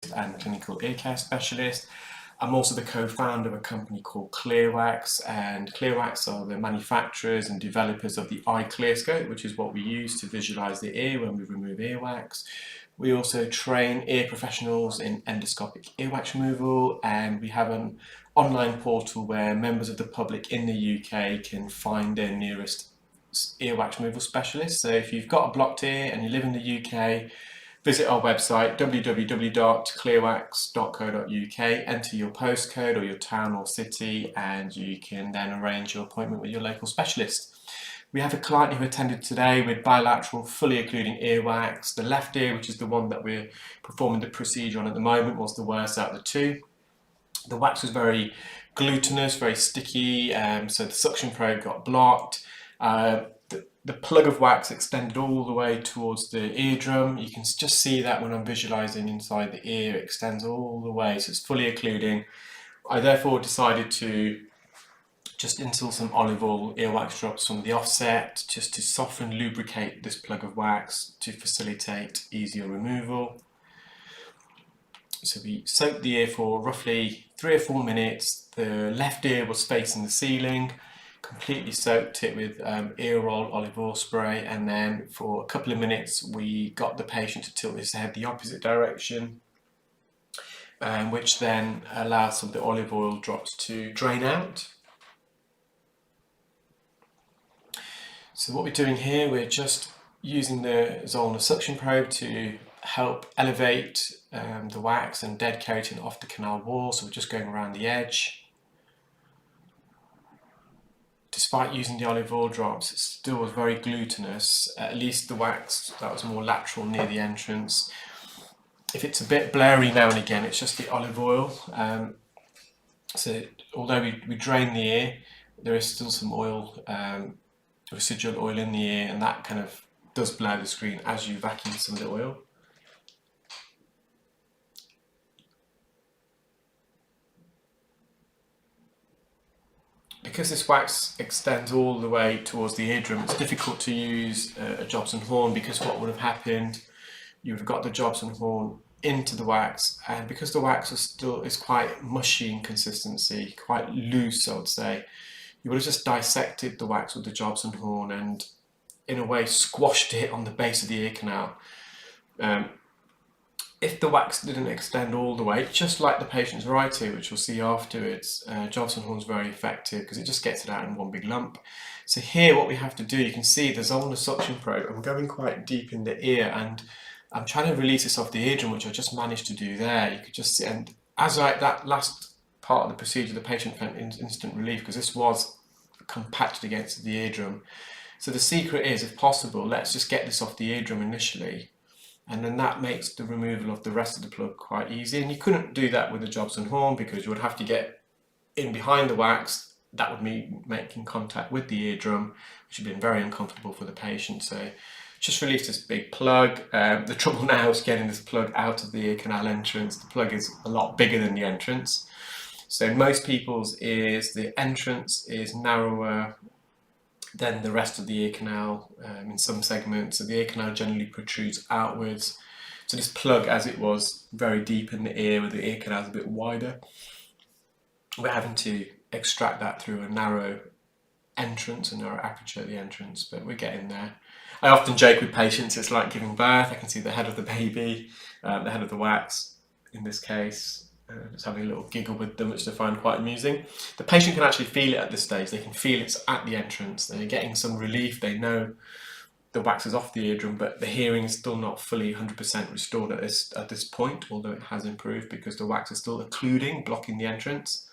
specialist and clinical ear care specialist. I'm also the co-founder of a company called earwax, and earwax are the manufacturers and developers of the eye clearscope, which is what we use to visualize the ear when we remove earwax. We also train ear professionals in endoscopic earwax removal, and we have an online portal where members of the public in the UK can find their nearest earwax removal specialist. So if you've got a blocked ear and you live in the UK, visit our website www.clearwax.co.uk, enter your postcode or your town or city, and you can then arrange your appointment with your local specialist. We have a client who attended today with bilateral, fully occluding earwax. The left ear, which is the one that we're performing the procedure on at the moment, was the worst out of the two. The wax was very glutinous, very sticky, so the suction probe got blocked. The plug of wax extended all the way towards the eardrum. You can just see that when I'm visualizing inside the ear, it extends all the way, so it's fully occluding. I therefore decided to just install some olive oil earwax drops from the offset, just to soften, lubricate this plug of wax to facilitate easier removal. So we soaked the ear for roughly 3 or 4 minutes. The left ear was facing the ceiling, completely soaked it with ear roll olive oil spray, and then for a couple of minutes we got the patient to tilt his head the opposite direction, which then allowed some of the olive oil drops to drain out. So what we're doing here, we're just using the Zollner suction probe to help elevate the wax and dead keratin off the canal wall. So we're just going around the edge. Despite using the olive oil drops, it still was very glutinous, at least the wax that was more lateral near the entrance. If it's a bit blurry now and again, it's just the olive oil. So although we drain the ear, there is still some oil, residual oil in the ear, and that kind of does blur the screen as you vacuum some of the oil. Because this wax extends all the way towards the eardrum, it's difficult to use a Jobson horn, because what would have happened, you would have got the Jobson horn into the wax, and because the wax is quite mushy in consistency, quite loose I would say, you would have just dissected the wax with the Jobson horn and in a way squashed it on the base of the ear canal. If the wax didn't extend all the way, just like the patient's right ear, which we'll see afterwards, Jobson horn is very effective because it just gets it out in one big lump. So here what we have to do, you can see the Zollner suction probe, I'm going quite deep in the ear and I'm trying to release this off the eardrum, which I just managed to do there. You could just see, and as that last part of the procedure, the patient felt instant relief because this was compacted against the eardrum. So the secret is, if possible, let's just get this off the eardrum initially, and then that makes the removal of the rest of the plug quite easy. And you couldn't do that with a Jobson horn because you would have to get in behind the wax. That would mean making contact with the eardrum, which would have been very uncomfortable for the patient. So just release this big plug. The trouble now is getting this plug out of the ear canal entrance. The plug is a lot bigger than the entrance. So in most people's ears, the entrance is narrower than the rest of the ear canal in some segments. So the ear canal generally protrudes outwards. So this plug, as it was very deep in the ear, with the ear canal a bit wider, we're having to extract that through a narrow entrance, a narrow aperture at the entrance, but we're getting there. I often joke with patients, it's like giving birth. I can see the head of the baby, the head of the wax in this case. Just having a little giggle with them, which they find quite amusing. The patient can actually feel it at this stage. They can feel it's at the entrance. They're getting some relief. They know the wax is off the eardrum, but the hearing is still not fully 100% restored at this point, although it has improved because the wax is still occluding, blocking the entrance.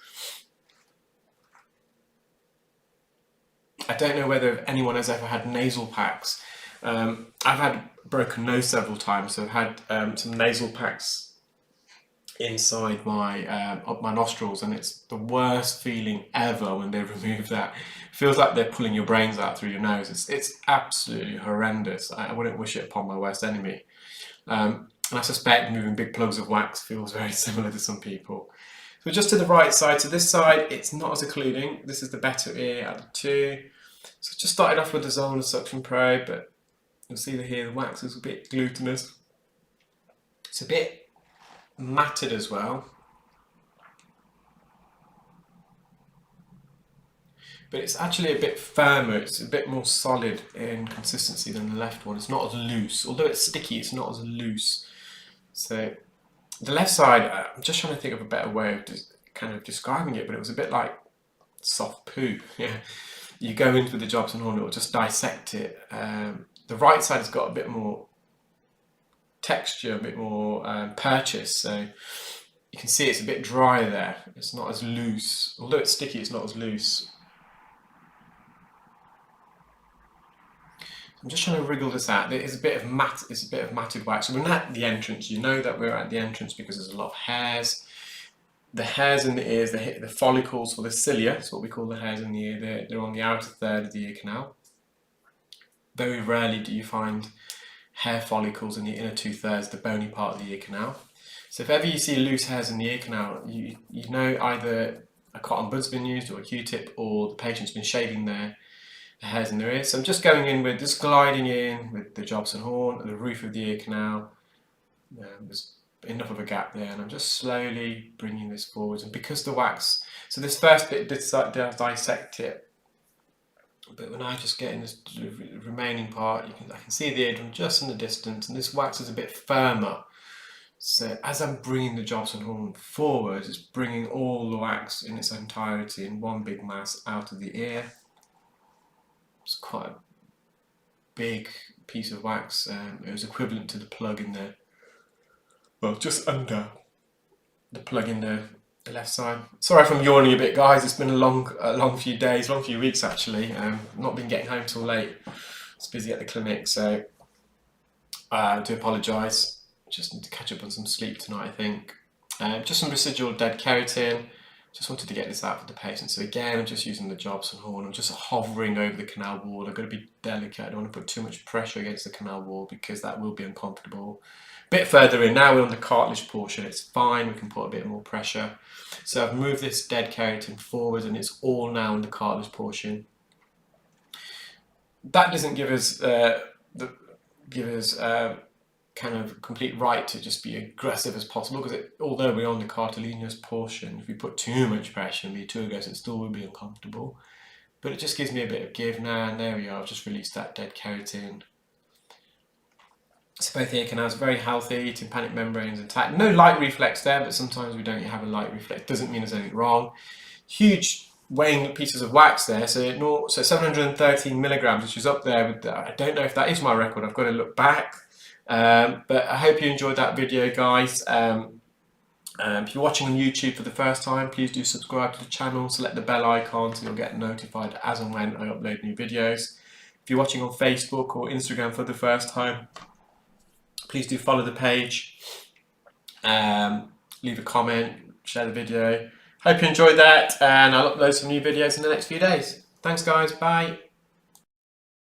I don't know whether anyone has ever had nasal packs. I've had broken nose several times, so I've had some nasal packs inside my up my nostrils, and it's the worst feeling ever when they remove that. It feels like they're pulling your brains out through your nose. It's absolutely horrendous. I wouldn't wish it upon my worst enemy. And I suspect moving big plugs of wax feels very similar to some people. So just to the right side, so this side, it's not as occluding. This is the better ear out of the two. So just started off with the Zollner suction probe, but you'll see that here the wax is a bit glutinous. It's a bit matted as well. But it's actually a bit firmer, it's a bit more solid in consistency than the left one. It's not as loose. Although it's sticky, it's not as loose. So the left side, I'm just trying to think of a better way of kind of describing it, but it was a bit like soft poo. Yeah, you go into with the Jobson horn, it will just dissect it. The right side has got a bit more texture, a bit more purchase, so you can see it's a bit drier there. It's not as loose. Although it's sticky, it's not as loose. I'm just trying to wriggle this out. It's a bit of matted wax. So we're not at the entrance. You know that we're at the entrance because there's a lot of hairs. The hairs in the ears, the follicles for the cilia, that's what we call the hairs in the ear, they're on the outer third of the ear canal. Very rarely do you find hair follicles in the inner 2/3, the bony part of the ear canal. So if ever you see loose hairs in the ear canal, you know either a cotton bud's been used or a Q-tip, or the patient's been shaving the hairs in their ears. So I'm just going in with, just gliding in with the Jobson horn at the roof of the ear canal. There's enough of a gap there, and I'm just slowly bringing this forwards. And because the wax, so this first bit did dissect it, but when I just get in this remaining part, I can see the eardrum just in the distance, and this wax is a bit firmer. So as I'm bringing the Jobson horn forward, it's bringing all the wax in its entirety in one big mass out of the ear. It's quite a big piece of wax. It was equivalent to the plug in there. Well, just under the plug in the left side. Sorry if I'm yawning a bit, guys. It's been a long few days, long few weeks actually. Not been getting home till late. It's busy at the clinic, so I do apologise. Just need to catch up on some sleep tonight, I think. Just some residual dead keratin. Just wanted to get this out for the patient. So again, I'm just using the Jobson horn. I'm just hovering over the canal wall. I've got to be delicate. I don't want to put too much pressure against the canal wall because that will be uncomfortable. A bit further in, now we're on the cartilage portion. It's fine, we can put a bit more pressure. So I've moved this dead keratin forward and it's all now in the cartilage portion. That doesn't give us kind of complete right to just be aggressive as possible, because although we're on the cartilaginous portion, if we put too much pressure and be too aggressive, it still will be uncomfortable. But it just gives me a bit of give now, and there we are. I've just released that dead keratin. So both ear canals are very healthy, tympanic membranes intact. No light reflex there, but sometimes we don't have a light reflex. Doesn't mean there's anything wrong. Huge weighing pieces of wax there, so 713 milligrams, which is up there with I don't know if that is my record. I've got to look back. But I hope you enjoyed that video, guys. If you're watching on YouTube for the first time, please do subscribe to the channel, select the bell icon so you'll get notified as and when I upload new videos. If you're watching on Facebook or Instagram for the first time, please do follow the page, leave a comment, share the video. Hope you enjoyed that, and I'll upload some new videos in the next few days. Thanks guys, bye.